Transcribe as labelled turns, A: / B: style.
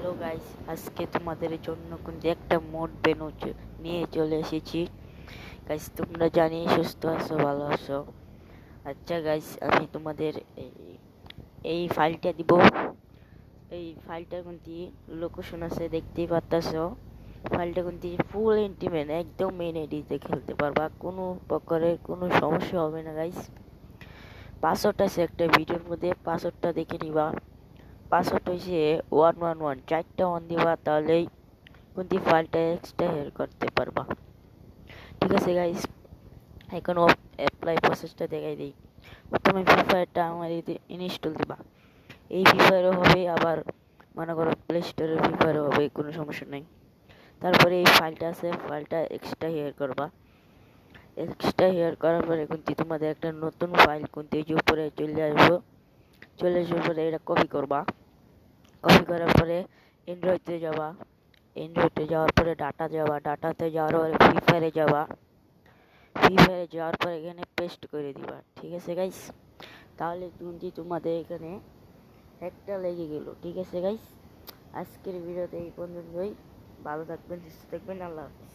A: Hello guys, আজকে তোমাদের জন্য কিন্তু একটা মোড নিয়ে চলে এসেছি। গাইস, তোমরা জানি সুস্থ আছো, ভালো আছো। আচ্ছা গাইস, আমি তোমাদের এই ফাইলটা দিব। এই ফাইলটা কিন্তু লোকেশন আছে, দেখতেই পারতাছো। ফাইলটা কিন্তু ফুল ইন্টিমেট, একদম মেন এডিতে খেলতে পারবা, কোনো প্রকারের কোনো সমস্যা হবে না গাইস। পাসওয়ার্ড আছে একটা ভিডিওর মধ্যে, পাসওয়ার্ডটা দেখে নিবা। পাসওয়ার্ড হয়েছে 111, 4টা অন দিবা, তাহলেই কিন্তু ফাইলটা এক্সট্রাক্ট করতে পারবা। ঠিক আছে গাইস, এখন অ্যাপ্লাই প্রসেসটা দেখাই দিই। প্রথমে ফ্রি ফায়ারটা আমার ইনস্টল দিবা। এই ফ্রি ফায়ারও হবে, আবার মনে করো প্লে স্টোরের ফ্রি ফায়ারও হবে, কোনো সমস্যা নেই। তারপরে এই ফাইলটা আছে, ফাইলটা এক্সট্রা হেয়ার করবা। এক্সট্রা হেয়ার করার পরে কিন্তু তোমাদের একটা নতুন ফাইল কিন্তু এই যে উপরে চলে আসবো। চলে আসার পরে এটা কপি করবা। কপি করার পরে অ্যান্ড্রয়েডে যাবা। অ্যান্ড্রয়েডে যাওয়ার পরে ডাটাতে যাওয়ার পরে ফ্রি ফায়ারে যাওয়া। ফ্রি ফায়ারে যাওয়ার পরে এখানে পেস্ট করে দিবা। ঠিক আছে গাইস, তাহলে কিন্তু তোমাদের এখানে একটা লেগে গেল। ঠিক আছে গাইস, আজকের ভিডিওতে এই পর্যন্তই। ভালো থাকবেন, সুস্থ থাকবেন, আল্লাহ হাফিজ।